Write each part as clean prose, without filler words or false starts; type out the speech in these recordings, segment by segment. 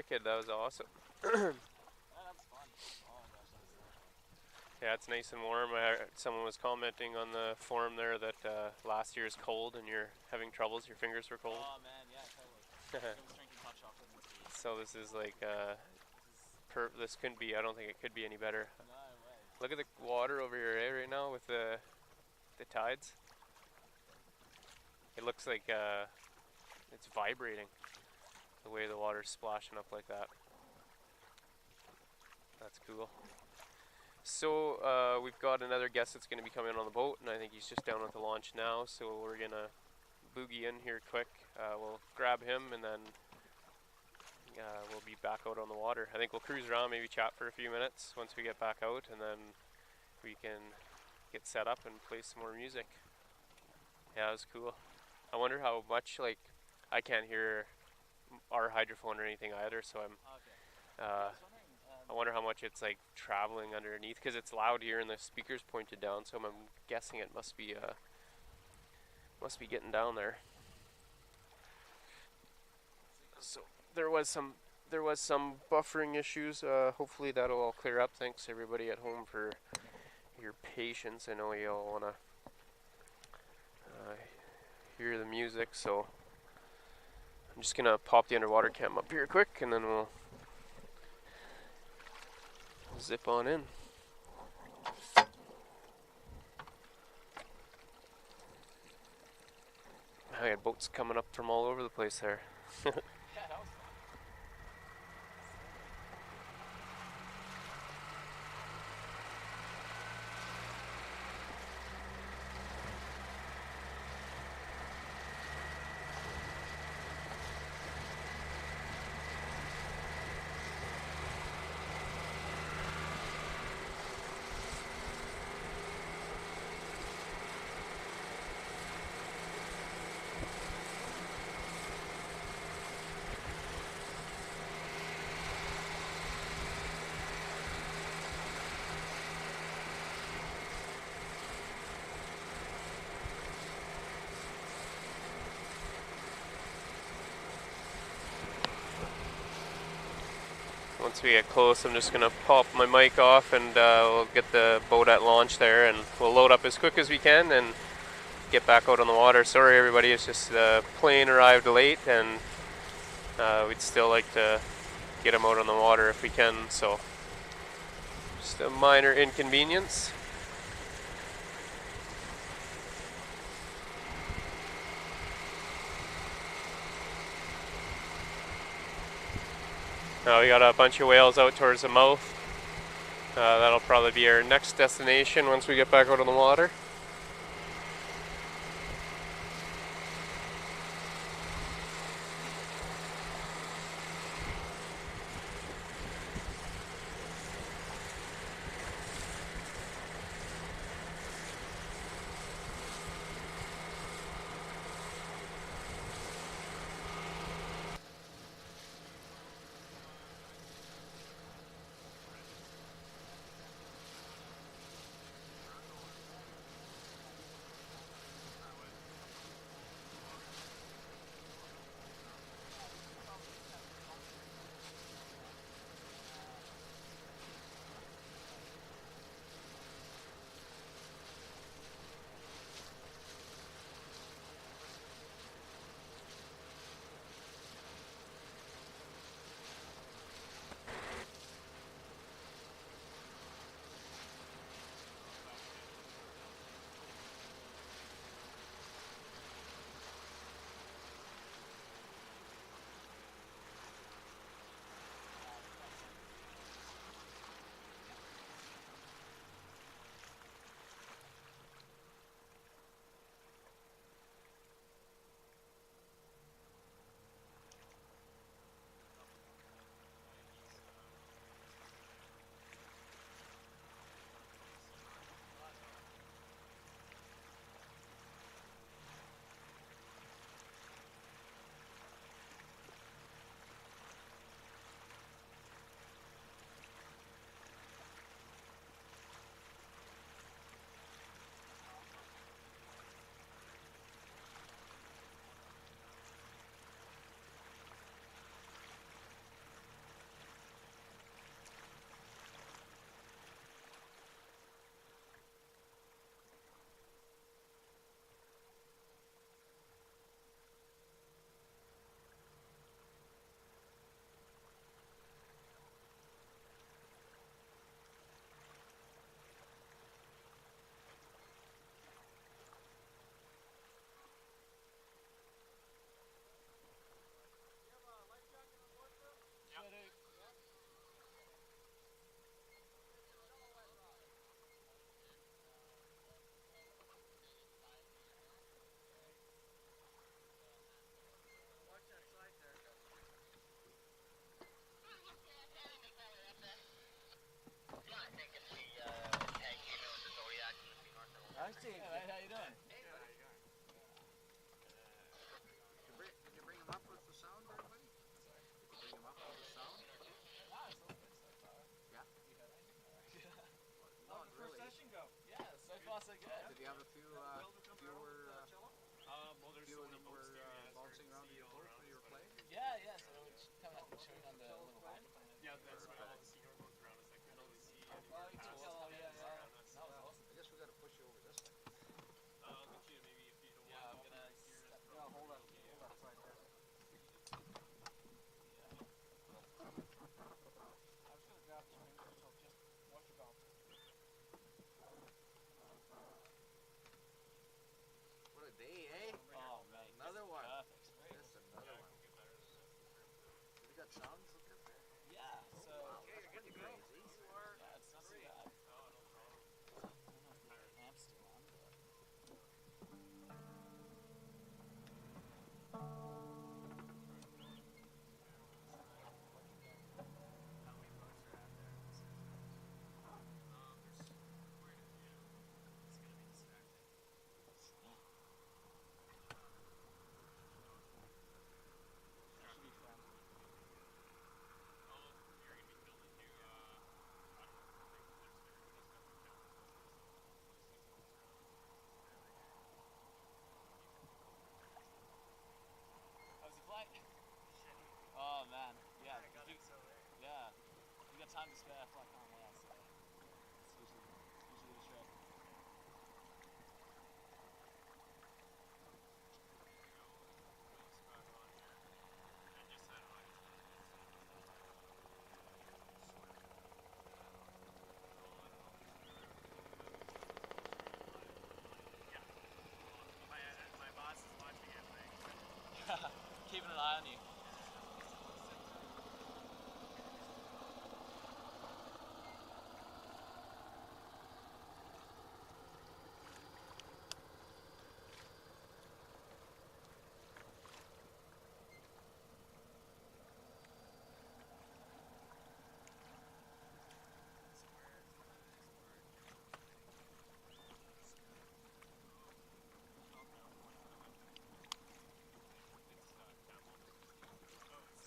wicked. That was awesome. Yeah, that was fun. Oh my gosh, that was so much fun. Yeah, it's nice and warm. Someone was commenting on the forum there that last year's cold and you're having troubles. Your fingers were cold. Oh man, yeah, totally. I was drinking hot chocolate in the tea. So this is like This is this couldn't be. I don't think it could be any better. no way. Look at the water over here right now with the tides. It looks like it's vibrating the way the water's splashing up like that. That's cool. So we've got another guest that's going to be coming on the boat, and I think he's just down at the launch now. So we're gonna boogie in here quick. We'll grab him, and then we'll be back out on the water. I think we'll cruise around, maybe chat for a few minutes once we get back out, and then we can get set up and play some more music. Yeah, it was cool. I wonder how much, like, I can't hear our hydrophone or anything either, so I'm Okay. I was wondering. I wonder how much it's like traveling underneath, because it's loud here and the speaker's pointed down, so I'm guessing it must be getting down there. So there was some buffering issues. Hopefully that'll all clear up. Thanks everybody at home for your patience. I know you all wanna hear the music, so I'm just gonna pop the underwater cam up here quick, and then we'll zip on in. I had boats coming up from all over the place there. Yeah, that was fun. Once we get close, I'm just gonna pop my mic off, and we'll get the boat at launch there, and we'll load up as quick as we can and get back out on the water. Sorry everybody, it's just the plane arrived late, and we'd still like to get them out on the water if we can, so just a minor inconvenience. We got a bunch of whales out towards the mouth. That'll probably be our next destination once we get back out on the water. Bay, eh? Oh, mate. Another one. Perfect. Just another one. Have you got sounds looking up there? Yeah, so Wow, that's pretty crazy. yeah, it's not too bad. I don't know if the amp's still on, but that should be fun. How's the flight? Oh man, yeah. Yeah, if you got time to spare, fly calm air, so it's usually the trick. My boss is watching it. Keeping an eye on you.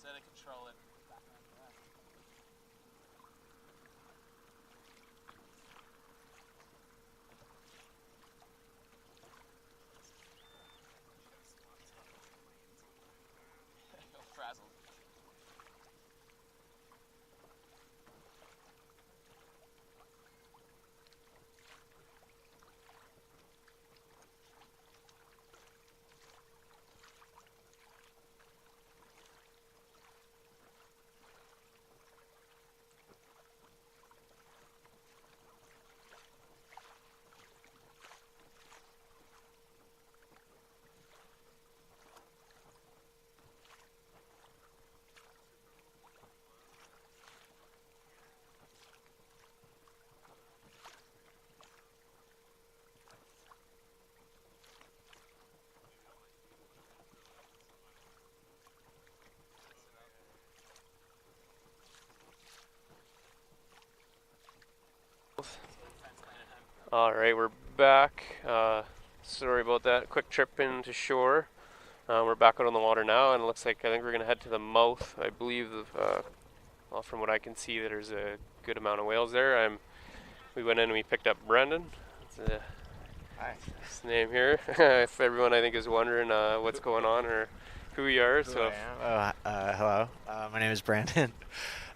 So they control it back on the left. Frazzled. Alright, we're back. Sorry about that quick trip into shore. We're back out on the water now, and it looks like I think we're going to head to the mouth. I believe, well, from what I can see, there's a good amount of whales there. We went in and we picked up Brendan. Hi. His name here. If everyone, I think, is wondering what's going on or who we are. Who I am. Hello. My name is Brandon.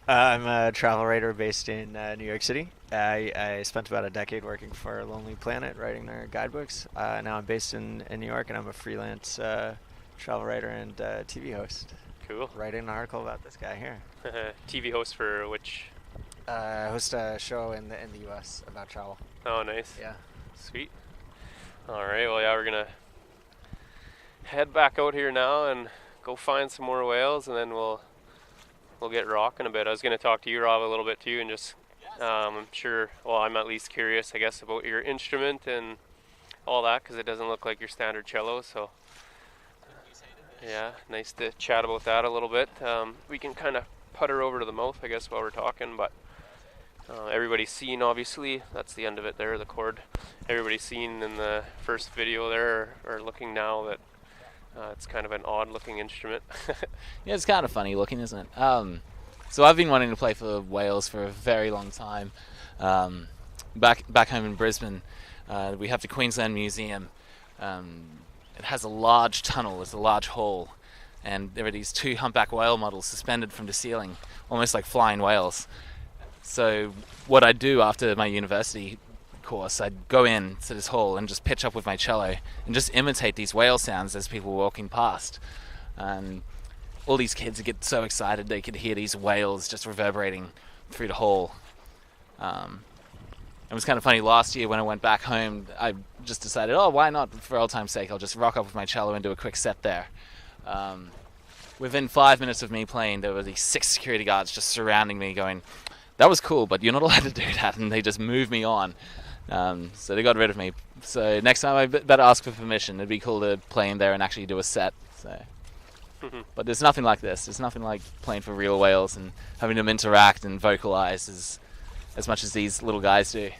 I'm a travel writer based in New York City. I spent about a decade working for Lonely Planet, writing their guidebooks. Now I'm based in New York, and I'm a freelance travel writer and TV host. Cool. Writing an article about this guy here. TV host for which? Host a show in the U.S. about travel. Oh, nice. Yeah. Sweet. Alright, well, yeah, we're going to head back out here now and go find some more whales, and then we'll get rocking a bit. I was going to talk to you, Rob, a little bit too, and just I'm sure, well, I'm at least curious, I guess, about your instrument and all that, because it doesn't look like your standard cello. So yeah, nice to chat about that a little bit. We can kind of putter over to the mouth, I guess, while we're talking, but everybody's seen, obviously, that's the end of it there, the chord. Everybody's seen in the first video there, or looking now, that it's kind of an odd looking instrument. Yeah, it's kind of funny looking, isn't it? So I've been wanting to play for whales for a very long time. Back home in Brisbane, we have the Queensland Museum. It has a large tunnel, it's a large hall, and there are these two humpback whale models suspended from the ceiling, almost like flying whales. So what I'd do after my university course, I'd go in to this hall and just pitch up with my cello and just imitate these whale sounds as people were walking past. And all these kids would get so excited they could hear these whales just reverberating through the hall. It was kind of funny last year when I went back home. I just decided, oh, why not? For old time's sake, I'll just rock up with my cello and do a quick set there. Within 5 minutes of me playing, there were these 6 security guards just surrounding me, going, "That was cool, but you're not allowed to do that." And they just moved me on. So they got rid of me. So next time I better ask for permission. It'd be cool to play in there and actually do a set. So. But there's nothing like this. There's nothing like playing for real whales and having them interact and vocalize as much as these little guys do.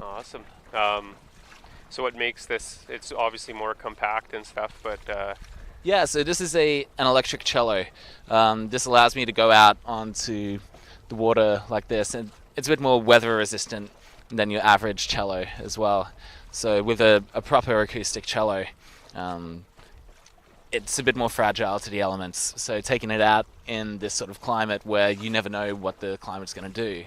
Awesome. So what makes this, it's obviously more compact and stuff, but yeah, so this is an electric cello. This allows me to go out onto the water like this, and it's a bit more weather resistant than your average cello as well. So with a proper acoustic cello, it's a bit more fragile to the elements. So taking it out in this sort of climate where you never know what the climate's going to do,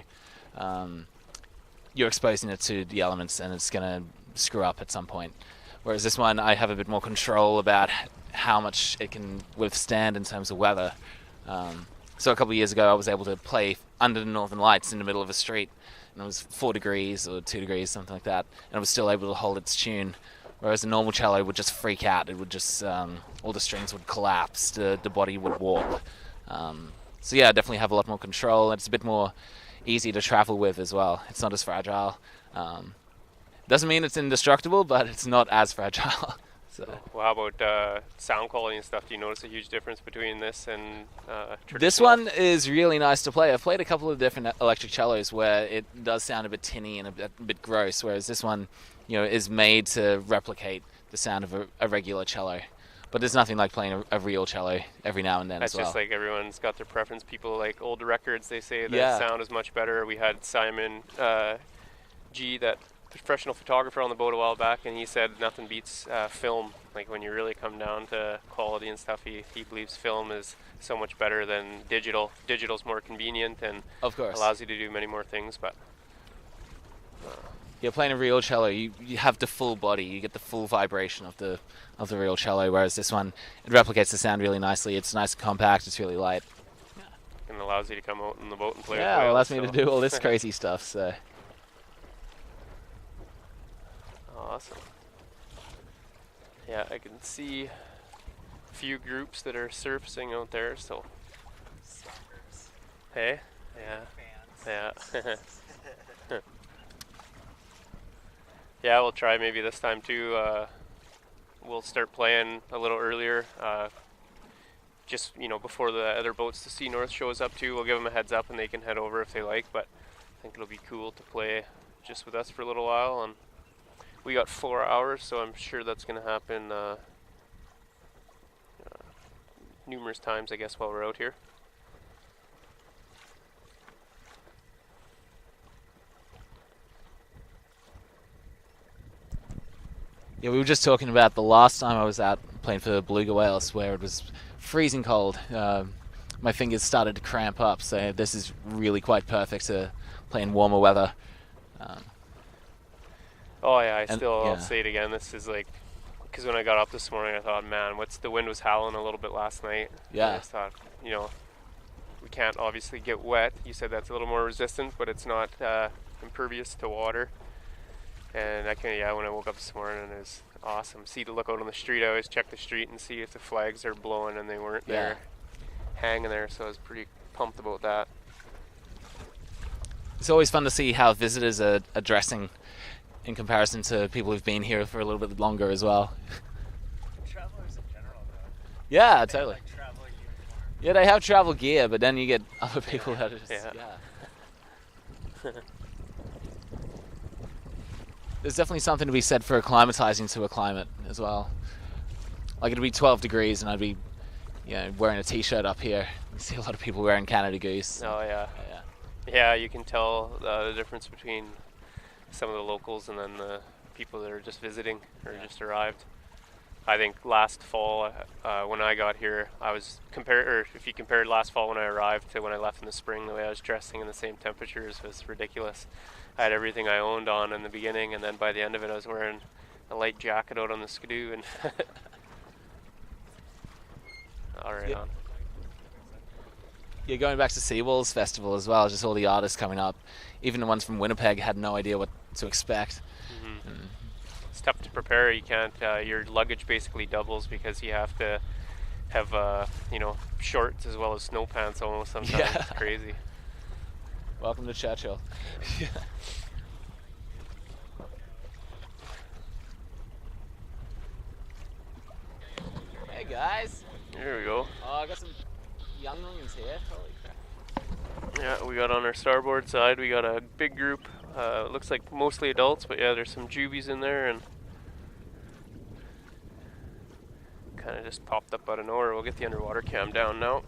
you're exposing it to the elements and it's going to screw up at some point. Whereas this one, I have a bit more control about how much it can withstand in terms of weather. So a couple of years ago, I was able to play under the northern lights in the middle of a street, and it was 4 degrees or 2 degrees, something like that, and I was still able to hold its tune. Whereas a normal cello would just freak out. It would just, all the strings would collapse, the body would warp. So yeah, I definitely have a lot more control. It's a bit more easy to travel with as well. It's not as fragile. Doesn't mean it's indestructible, but it's not as fragile. So. Well, how about sound quality and stuff? Do you notice a huge difference between this and traditional? This one is really nice to play. I've played a couple of different electric cellos where it does sound a bit tinny and a bit gross, whereas this one, is made to replicate the sound of a regular cello. But there's nothing like playing a real cello every now and then That's as well. just like everyone's got their preference. People like old records, they say the sound is much better. We had Simon G, that professional photographer, on the boat a while back, and he said nothing beats film. Like when you really come down to quality and stuff, he believes film is so much better than digital. Digital's more convenient and of course allows you to do many more things, but you're playing a real cello, you have the full body, you get the full vibration of the real cello, whereas this one, it replicates the sound really nicely. It's nice and compact, it's really light. And allows you to come out in the boat and play with Yeah, it whales, allows me to do all this crazy stuff, so. Awesome. Yeah, I can see a few groups that are surfacing out there, so. Stalkers. Hey? Yeah. Fans. Yeah. Yeah, we'll try maybe this time too. We'll start playing a little earlier. Just, before the other boats to Sea North shows up too. We'll give them a heads up and they can head over if they like, but I think it'll be cool to play just with us for a little while. And we got 4 hours, so I'm sure that's going to happen numerous times, I guess, while we're out here. Yeah, we were just talking about the last time I was out playing for Beluga Whales, where it was freezing cold. My fingers started to cramp up, so this is really quite perfect to play in warmer weather. Oh yeah, I'll say it again. This is like, because when I got up this morning, I thought, man, the wind was howling a little bit last night. Yeah. And I just thought, we can't obviously get wet. You said that's a little more resistant, but it's not impervious to water. And when I woke up this morning, it was awesome. To look out on the street, I always check the street and see if the flags are blowing, and they weren't there, hanging there, so I was pretty pumped about that. It's always fun to see how visitors are dressing in comparison to people who've been here for a little bit longer as well. Travelers in general, though. Yeah, They totally. have, like, travel uniform. Yeah, they have travel gear, but then you get other people that are just, There's definitely something to be said for acclimatizing to a climate as well. Like, it'd be 12 degrees and I'd be, wearing a t-shirt up here. You see a lot of people wearing Canada Goose. Oh yeah. Yeah, you can tell the difference between some of the locals and then the people that are just visiting or just arrived. I think last fall when I got here, if you compared last fall when I arrived to when I left in the spring, the way I was dressing in the same temperatures was ridiculous. I had everything I owned on in the beginning, and then by the end of it I was wearing a light jacket out on the skidoo and all right on. Yeah, going back to Seawolves Festival as well, just all the artists coming up. Even the ones from Winnipeg had no idea what to expect. It's tough to prepare. You can't. Your luggage basically doubles because you have to have shorts as well as snow pants almost. Sometimes Yeah. it's crazy. Welcome to Churchill. Hey guys. Here we go. Oh, I got some younglings here. Holy crap. Yeah, we got on our starboard side. We got a big group. It looks like mostly adults, but yeah, there's some juvies in there and kind of just popped up out of nowhere. We'll get the underwater cam down now.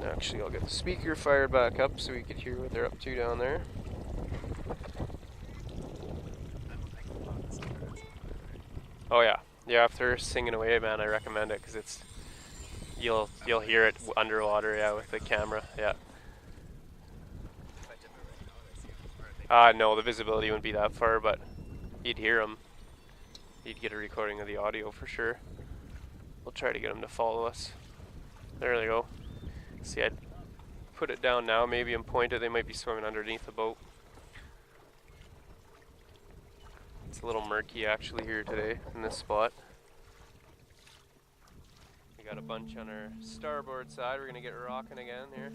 Actually, I'll get the speaker fired back up so we could hear what they're up to down there. Oh yeah, yeah. If they're singing away, man, I recommend it because it's you'll hear it underwater, yeah, with the camera, yeah. No, the visibility wouldn't be that far, but you'd hear them. You'd get a recording of the audio for sure. We'll try to get them to follow us. There they go. See, I'd put it down now, maybe, and point it. They might be swimming underneath the boat. It's a little murky actually here today in this spot. We got a bunch on our starboard side. We're gonna get rocking again here.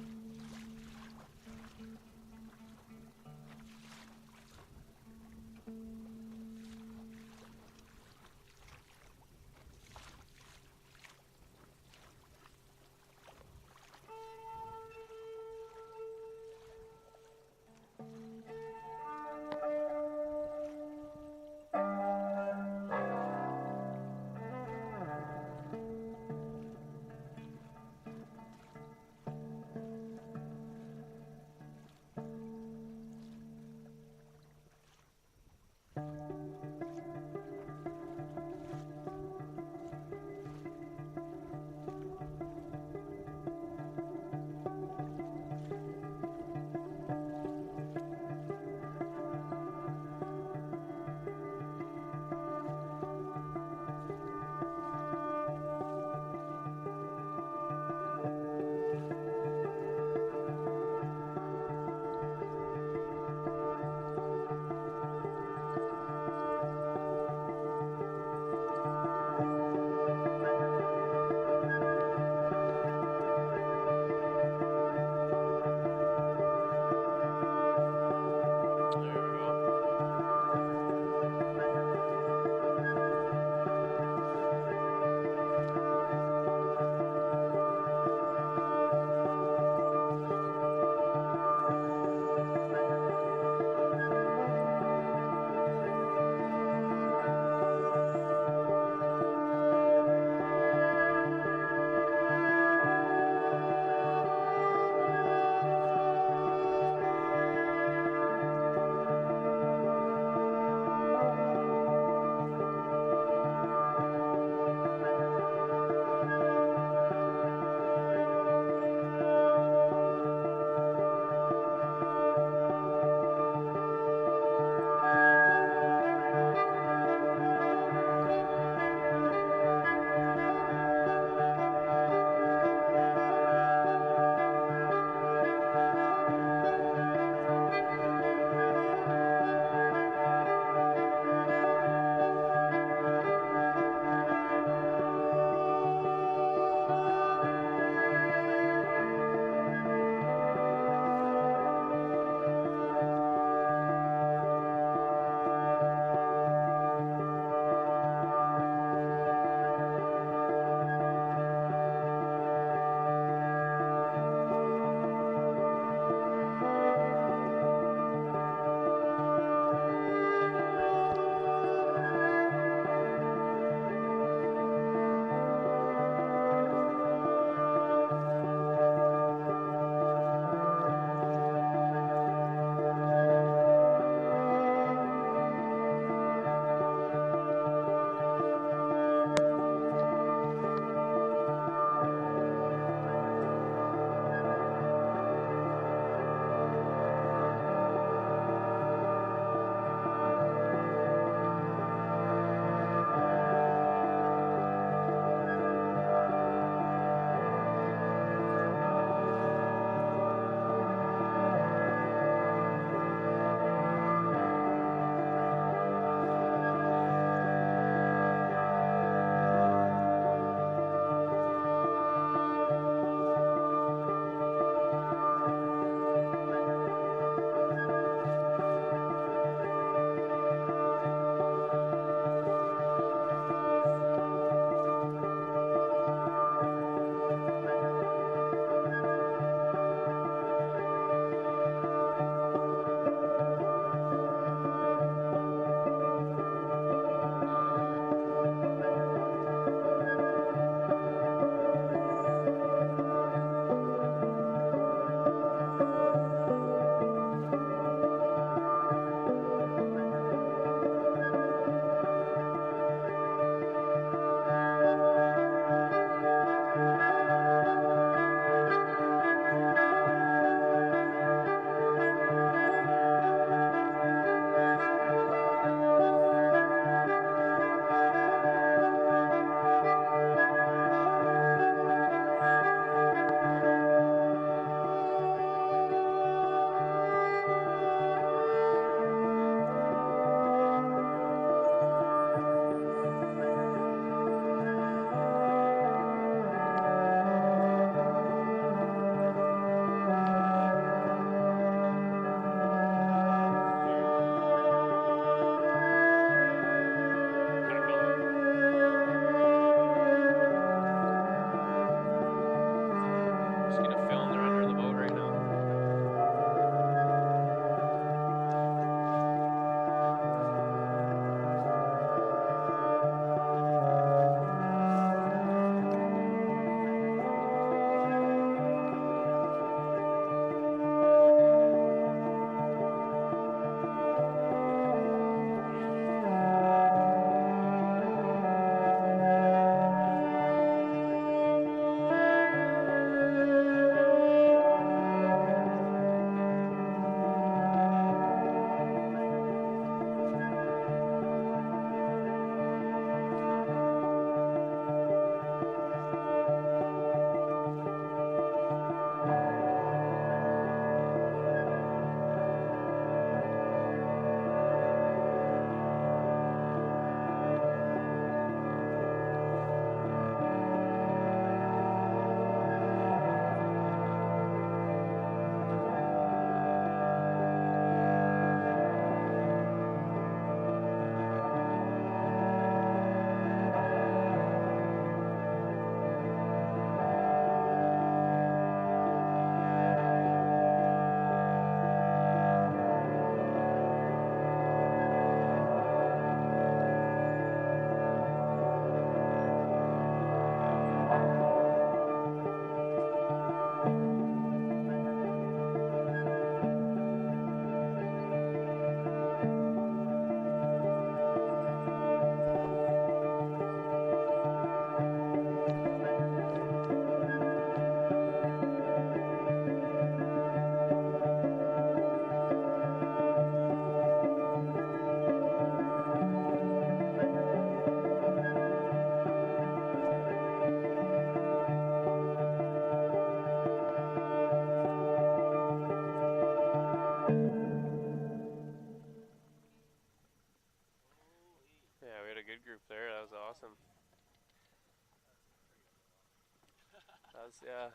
has, yeah,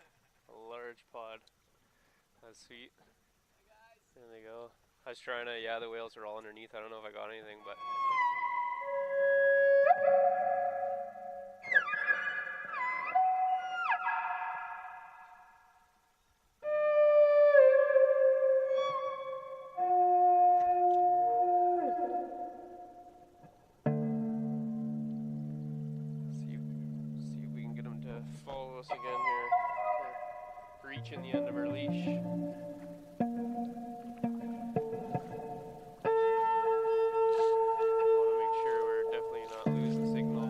a large pod. That's sweet. There they go. I was trying to, yeah, the whales are all underneath. I don't know if I got anything, but. See if we can get them to follow us again here. We're reaching the end of our leash. Want to make sure we're definitely not losing signal.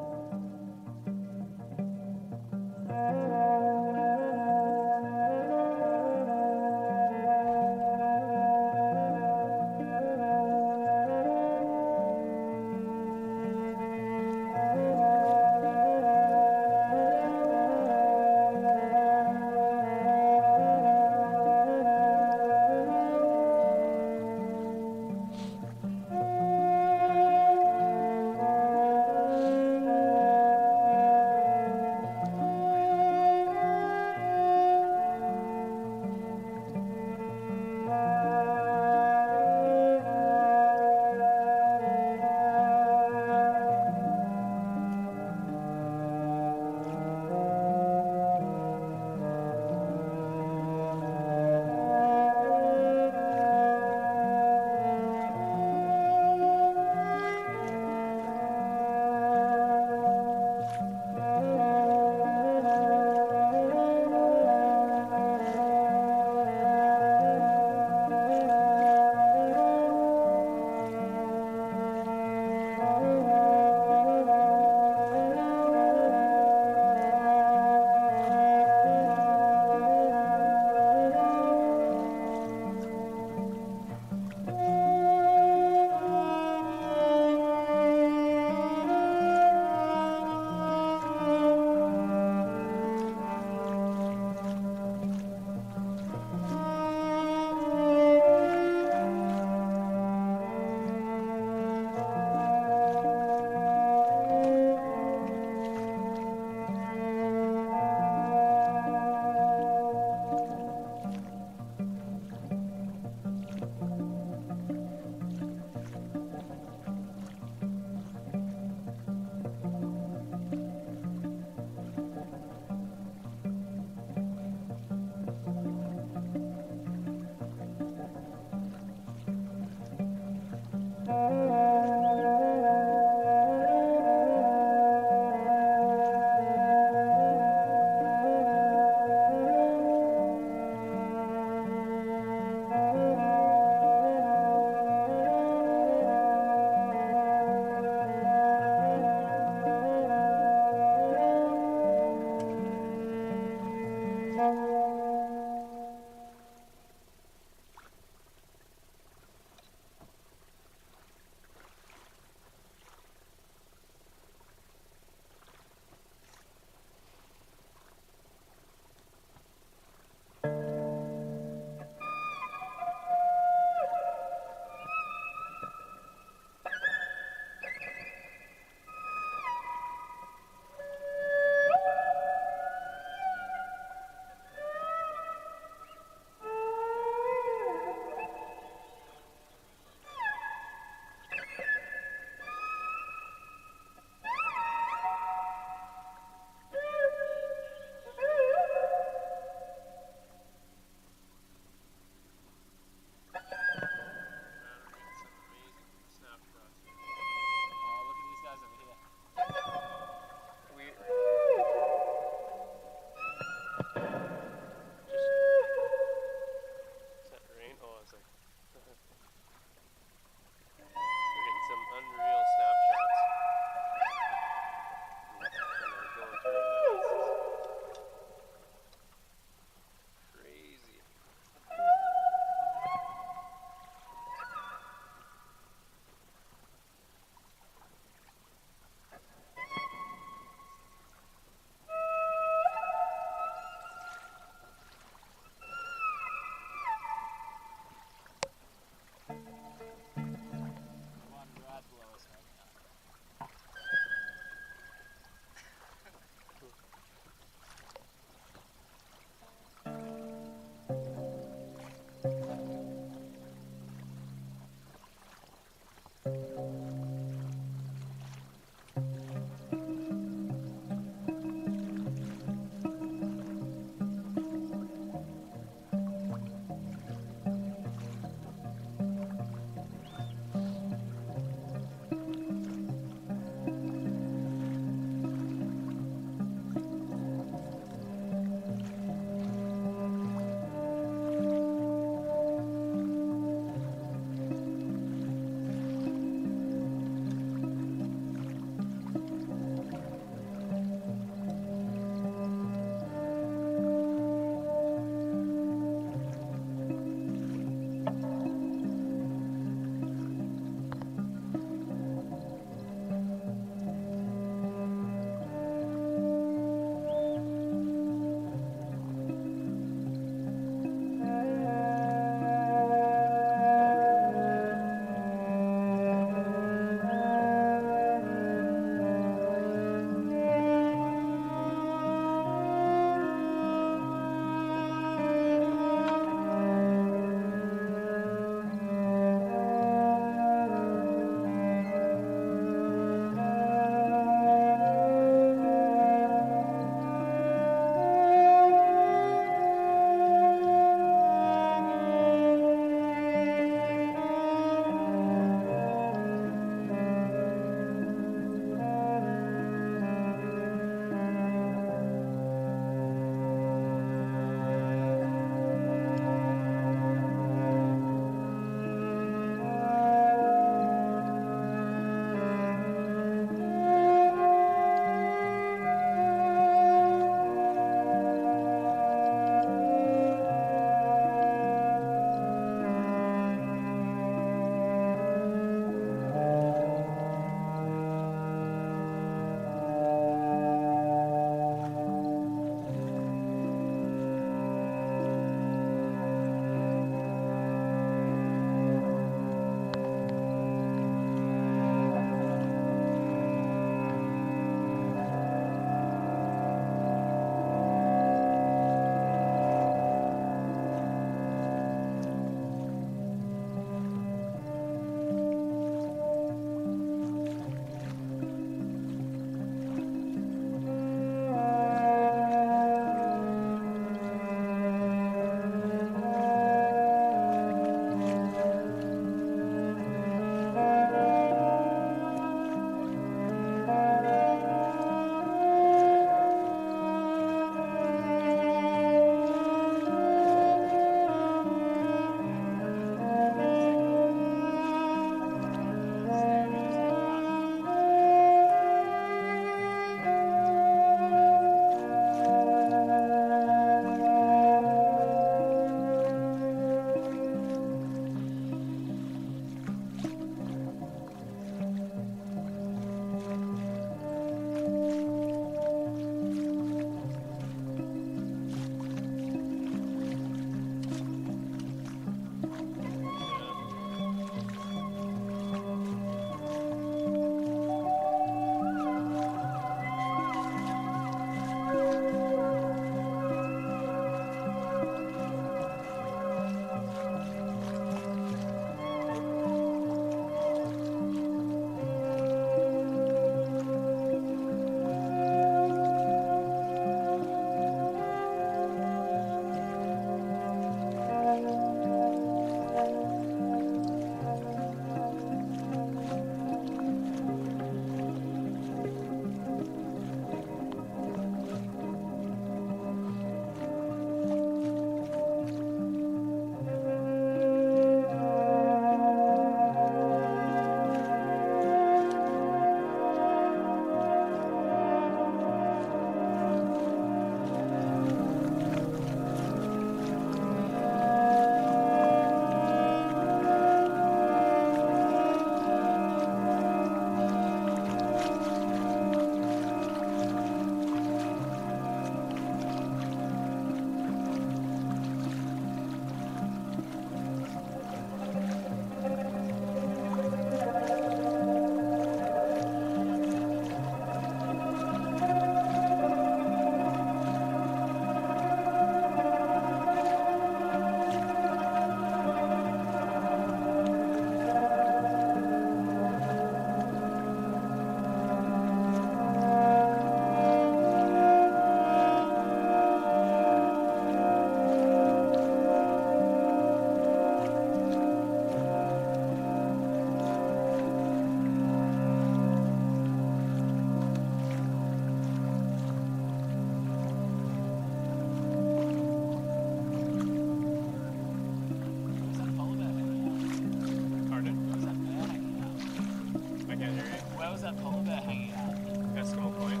can't hear you. Where was that polar bear hanging out? Eskimo Point.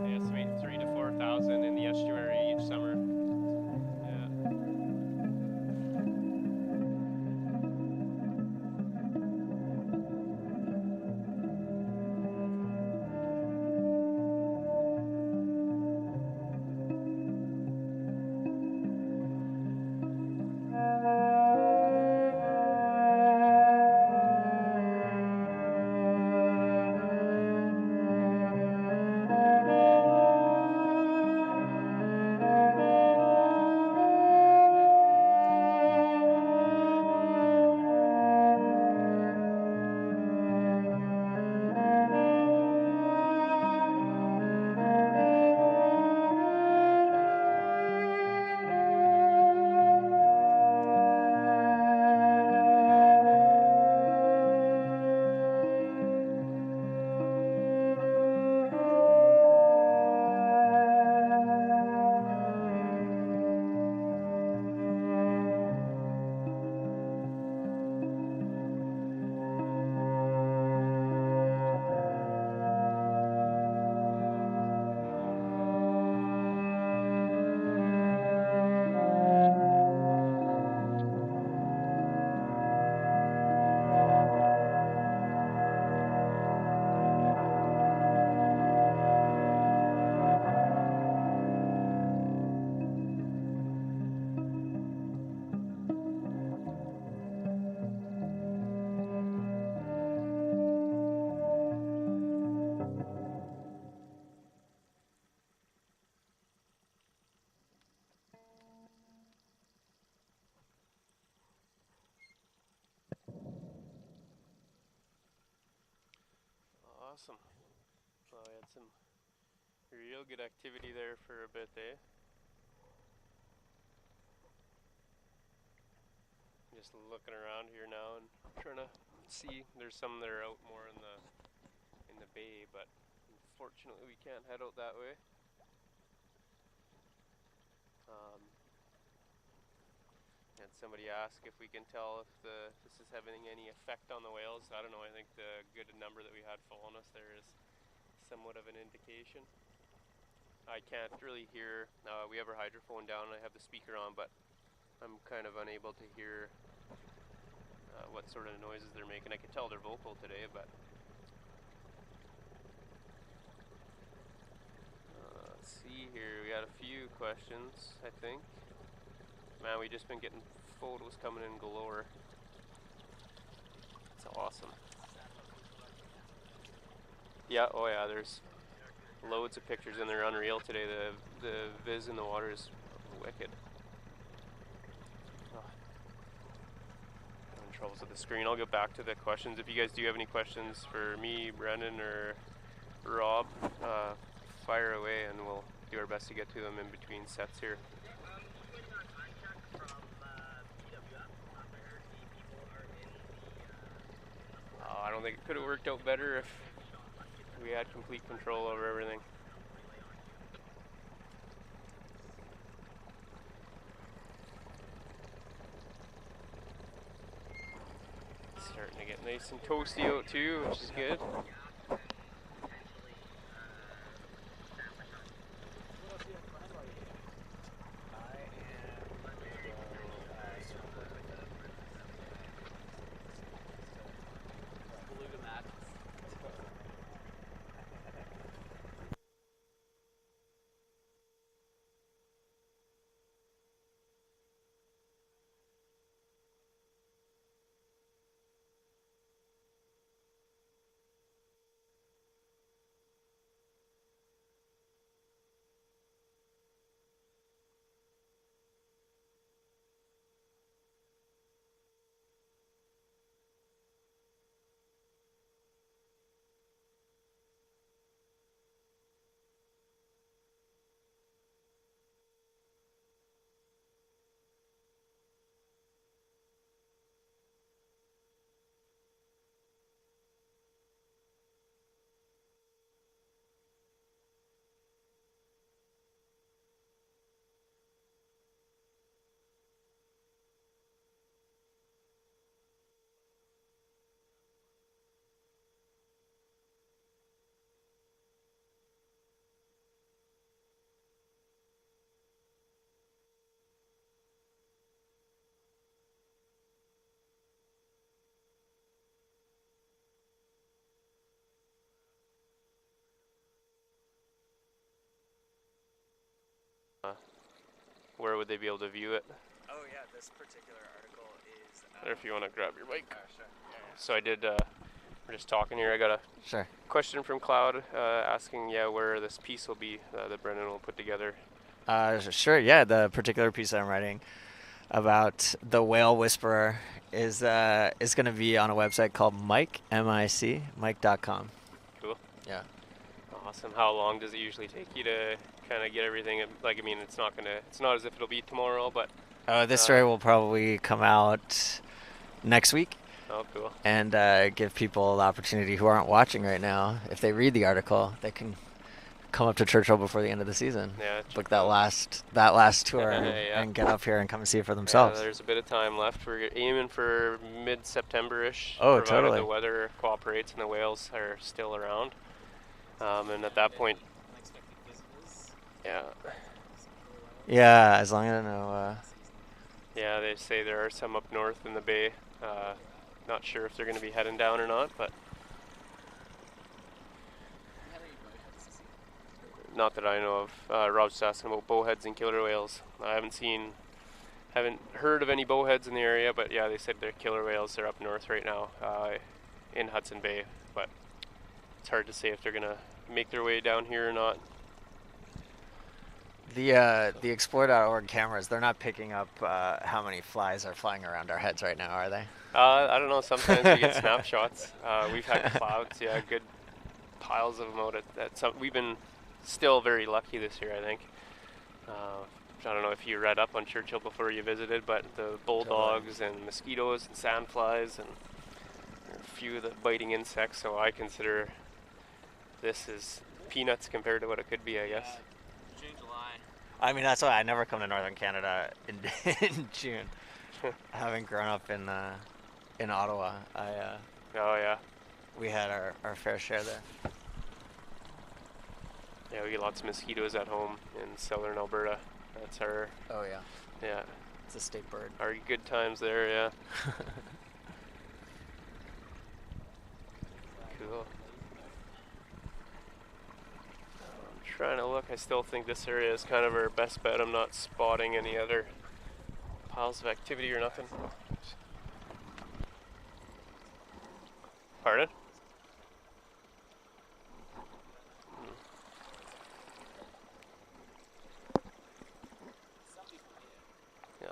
They estimate 3,000 to 4,000 in the estuary each summer. Yeah. Awesome. Well, we had some real good activity there for a bit, eh? Just looking around here now and trying to see. There's some that are out more in the bay, but unfortunately we can't head out that way. And somebody asked if we can tell if this is having any effect on the whales. I don't know. I think the good number that we had following us there is somewhat of an indication. I can't really hear. We have our hydrophone down and I have the speaker on, but I'm kind of unable to hear what sort of noises they're making. I can tell they're vocal today, but let's see here. We got a few questions, I think. Man, we just been getting photos coming in galore. It's awesome. Yeah, oh yeah, there's loads of pictures and they're unreal today. The viz in the water is wicked. Oh, I'm in troubles with the screen. I'll get back to the questions. If you guys do have any questions for me, Brendan, or Rob, fire away and we'll do our best to get to them in between sets here. I don't think it could have worked out better if we had complete control over everything. It's starting to get nice and toasty out too, which is good. where would they be able to view it? Oh yeah, this particular article is. Or if you want to grab your mic. Sure. So I did. We're just talking here. I got a Sure. question from Cloud asking, where this piece will be that Brendan will put together. Sure. Yeah, the particular piece that I'm writing about the whale whisperer is going to be on a website called Mike, M-I-C, Mike.com. Cool. Yeah. Awesome. How long does it usually take you to kind of get everything? Like, I mean, it's not as if it'll be tomorrow, but. This story will probably come out next week. Oh, cool. And give people the opportunity who aren't watching right now, if they read the article, they can come up to Churchill before the end of the season. Yeah. Book that last tour and get up here and come and see it for themselves. There's a bit of time left. We're aiming for mid-September-ish. Oh, provided totally. the weather cooperates and the whales are still around. And at that point, yeah, as long as I know. Yeah, they say there are some up north in the bay. Not sure if they're going to be heading down or not, but not that I know of. Rob's asking about bowheads and killer whales. I haven't heard of any bowheads in the area, but yeah, they said they're killer whales. They're up north right now in Hudson Bay, but it's hard to say if they're going to make their way down here or not. The Explore.org cameras, they're not picking up how many flies are flying around our heads right now, are they? I don't know. Sometimes we get snapshots. We've had clouds, good piles of them out at some. We've been still very lucky this year, I think. I don't know if you read up on Churchill before you visited, but the bulldogs and mosquitoes and sandflies and a few of the biting insects. So I consider this is peanuts compared to what it could be, I guess. June, July. I mean, that's why I never come to Northern Canada in June. Having grown up in Ottawa, we had our fair share there. Yeah, we get lots of mosquitoes at home in southern Alberta. That's our. Oh yeah. Yeah. It's a state bird. Our good times there, yeah. Cool. I'm trying to look. I still think this area is kind of our best bet. I'm not spotting any other piles of activity or nothing. Pardon? Yeah.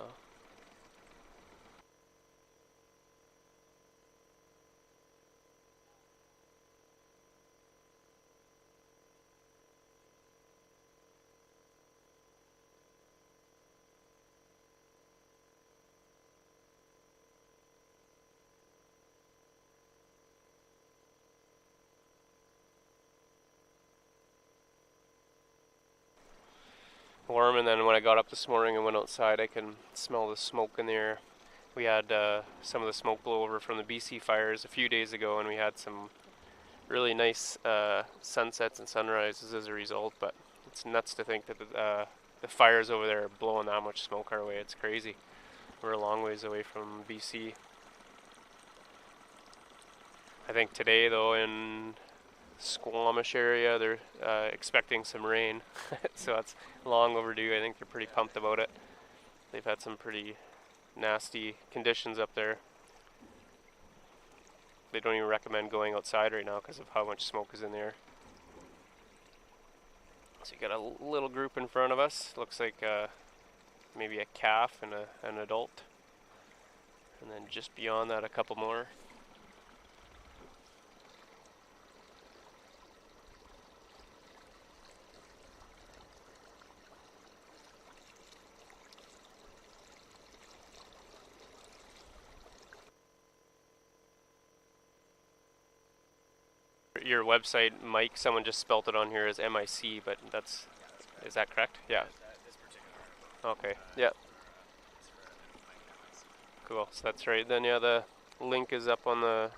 Warm, and then when I got up this morning and went outside, I can smell the smoke in the air. We had some of the smoke blow over from the BC fires a few days ago, and we had some really nice sunsets and sunrises as a result, but it's nuts to think that the fires over there are blowing that much smoke our way. It's crazy. We're a long ways away from BC. I think today, though, in Squamish area, they're expecting some rain, so that's long overdue. I think they're pretty pumped about it. They've had some pretty nasty conditions up there. They don't even recommend going outside right now because of how much smoke is in the air. So you got a little group in front of us. Looks like maybe a calf and an adult, and then just beyond that a couple more. Your website, Mike, someone just spelt it on here as M-I-C, but that's, is that correct? Yeah. This particular article. Okay, yeah. Cool, so that's right. Then, yeah, the link is up on the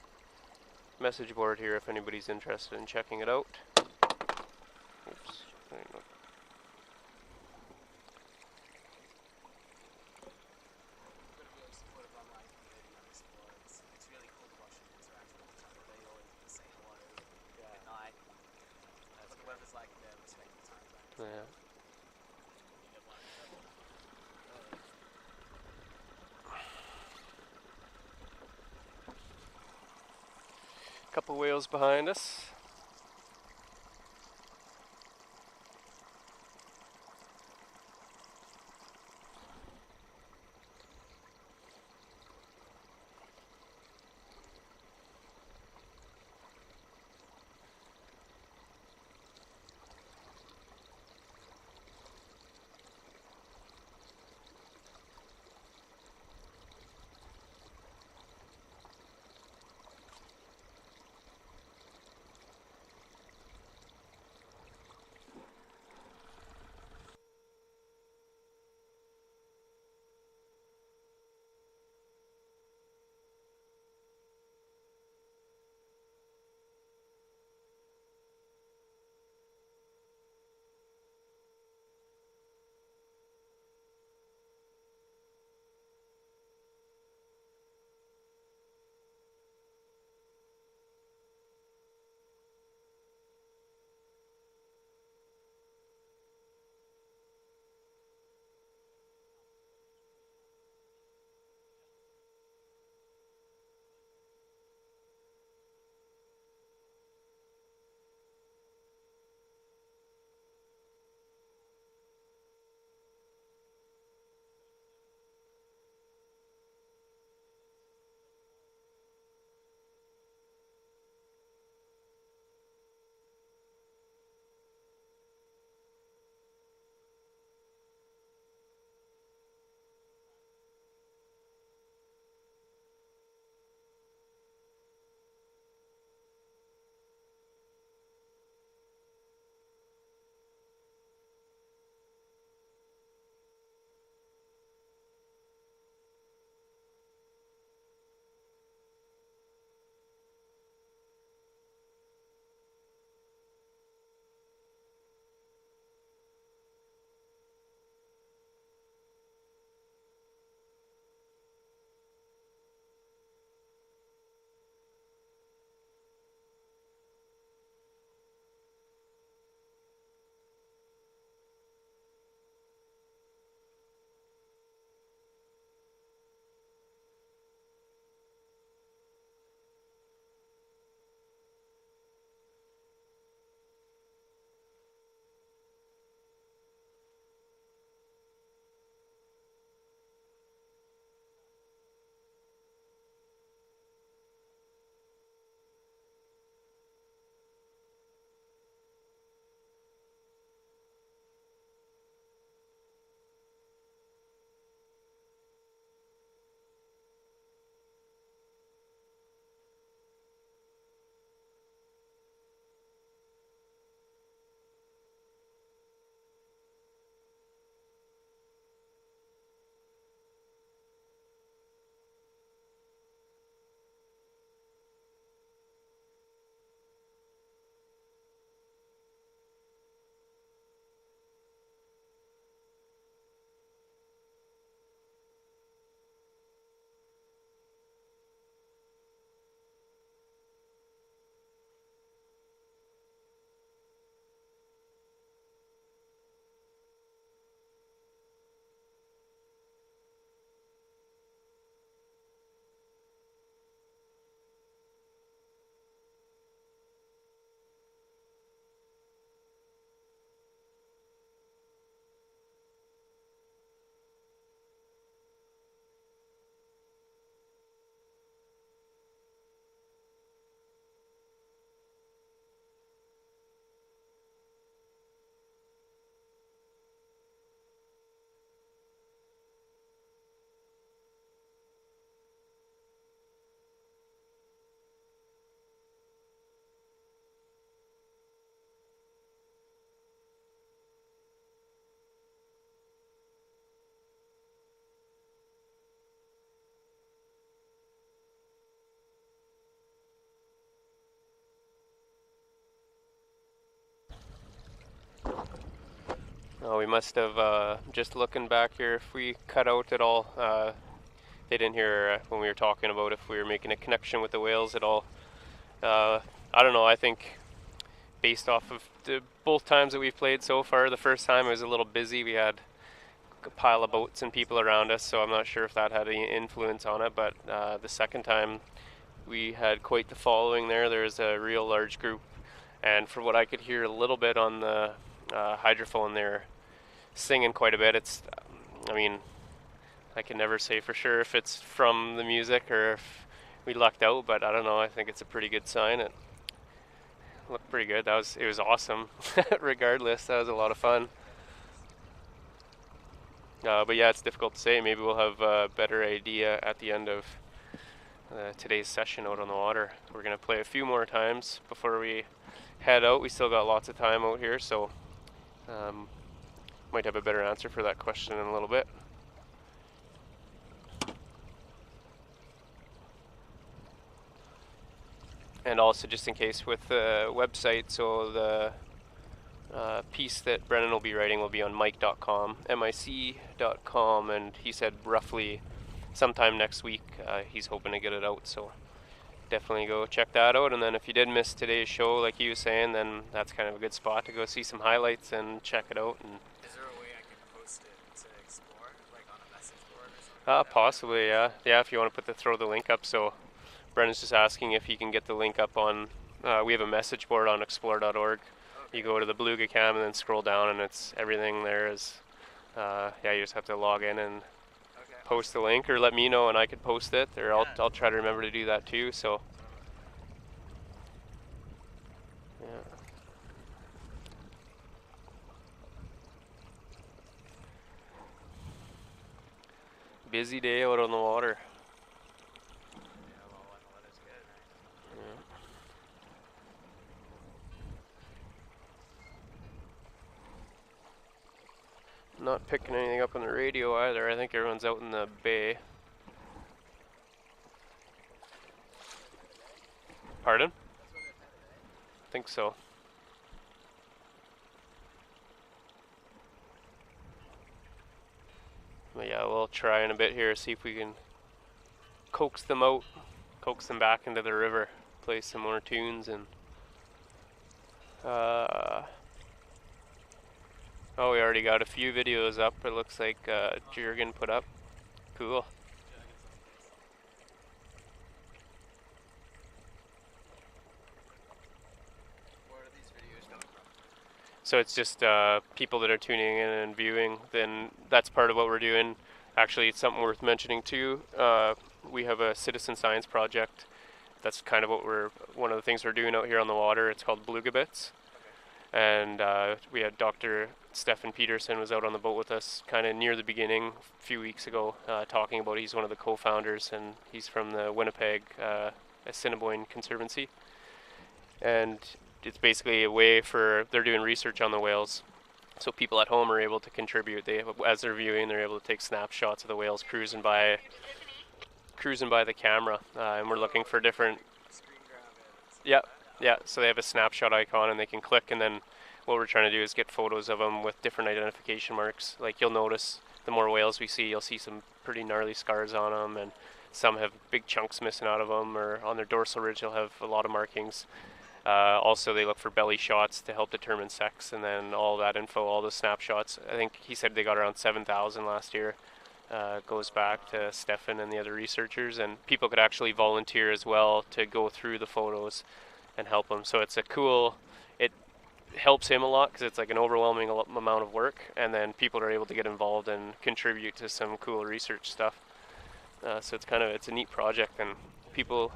message board here if anybody's interested in checking it out. Oops. Yeah. couple whales behind us. Oh, we must have, just looking back here, if we cut out at all, they didn't hear when we were talking about if we were making a connection with the whales at all. I don't know, I think based off of both times that we've played so far, the first time it was a little busy, we had a pile of boats and people around us, so I'm not sure if that had any influence on it, but the second time we had quite the following there. There's a real large group, and from what I could hear a little bit on the hydrophone, they're singing quite a bit. I mean, I can never say for sure if it's from the music or if we lucked out, but I don't know. I think it's a pretty good sign. It looked pretty good. It was awesome. Regardless, that was a lot of fun. But yeah, it's difficult to say. Maybe we'll have a better idea at the end of today's session out on the water. We're going to play a few more times before we head out. We still got lots of time out here, so might have a better answer for that question in a little bit. And also, just in case, with the website, so the piece that Brennan will be writing will be on mic.com, mic.com, and he said roughly sometime next week he's hoping to get it out, so definitely go check that out. And then if you did miss today's show, like he was saying, then that's kind of a good spot to go see some highlights and check it out. And Is there a way I can post it to explore, like on a message board or something? possibly, yeah. Yeah, if you want to throw the link up. So Brennan's just asking if he can get the link up on, we have a message board on explore.org. You go to the Beluga Cam and then scroll down, and it's everything there is, yeah, you just have to log in and post the link, or let me know and I could post it, or I'll try to remember to do that too, so. Yeah. Busy day out on the water. Not picking anything up on the radio either. I think everyone's out in the bay. Pardon? I think so. But yeah, we'll try in a bit here, see if we can coax them out, coax them back into the river, play some more tunes, and oh, we already got a few videos up. It looks like Jurgen put up. Cool. Where are these videos coming from? So it's just people that are tuning in and viewing. Then that's part of what we're doing. Actually, it's something worth mentioning too. We have a citizen science project. That's kind of one of the things we're doing out here on the water. It's called Beluga Bits. And we had Dr. Stefan Peterson was out on the boat with us kind of near the beginning a few weeks ago, talking about, he's one of the co-founders, and he's from the Winnipeg Assiniboine Conservancy. And it's basically a way they're doing research on the whales. So people at home are able to contribute. As they're viewing, they're able to take snapshots of the whales cruising by the camera. And we're looking for different... Yeah, so they have a snapshot icon and they can click, and then what we're trying to do is get photos of them with different identification marks. Like, you'll notice the more whales we see, you'll see some pretty gnarly scars on them, and some have big chunks missing out of them, or on their dorsal ridge they'll have a lot of markings. Also, they look for belly shots to help determine sex, and then all that info, all the snapshots. I think he said they got around 7,000 last year. Goes back to Stefan and the other researchers, and people could actually volunteer as well to go through the photos and help him. So it's it helps him a lot because it's like an overwhelming amount of work, and then people are able to get involved and contribute to some cool research stuff. So it's a neat project, and people,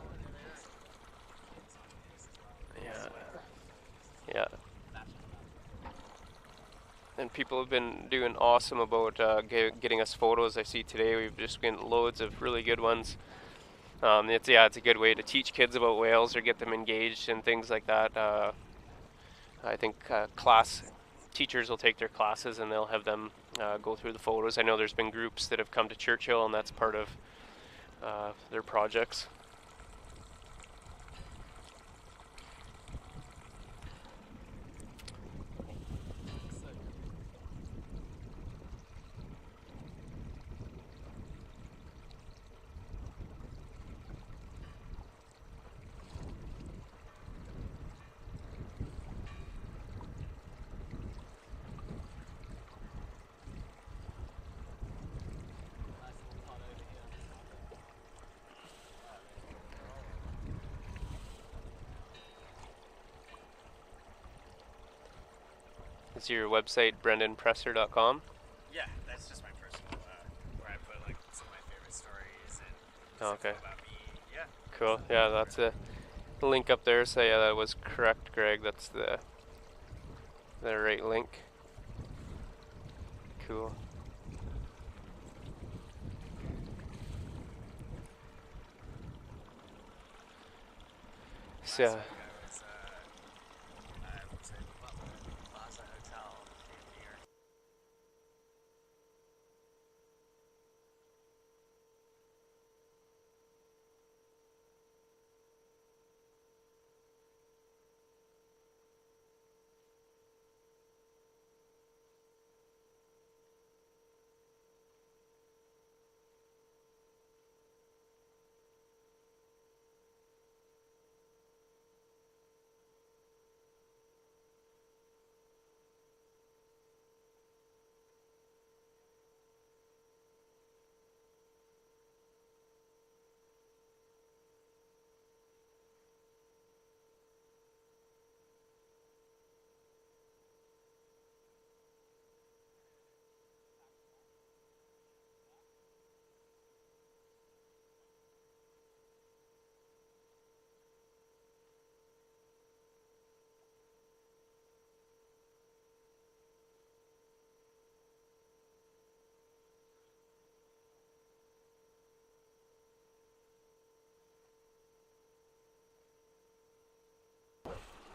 yeah, and people have been doing awesome about getting us photos. I see today we've just been loads of really good ones. It's a good way to teach kids about whales or get them engaged and things like that. I think class teachers will take their classes and they'll have them go through the photos. I know there's been groups that have come to Churchill, and that's part of their projects. Is your website brendanpresser.com? Yeah, that's just my personal, where I put like some of my favorite stories and Oh, info okay. about me. Yeah. Cool. Yeah, that's a link up there. So yeah, that was correct, Greg. That's the right link. Cool. So, Last week I was at Butler Plaza Hotel in New York.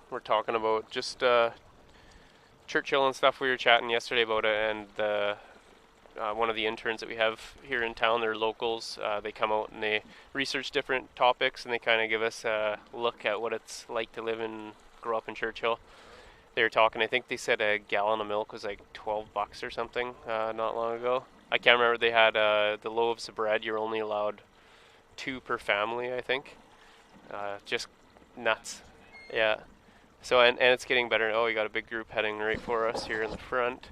we're talking about just Churchill and stuff. We were chatting yesterday about it, and one of the interns that we have here in town, they're locals. They come out and they research different topics, and they kind of give us a look at what it's like to live and grow up in Churchill. They were talking, I think they said a gallon of milk was like $12 or something not long ago. I can't remember. They had the loaves of bread. You're only allowed 2 per family, I think. Just nuts. Yeah. So and it's getting better. Oh, we got a big group heading right for us here in the front.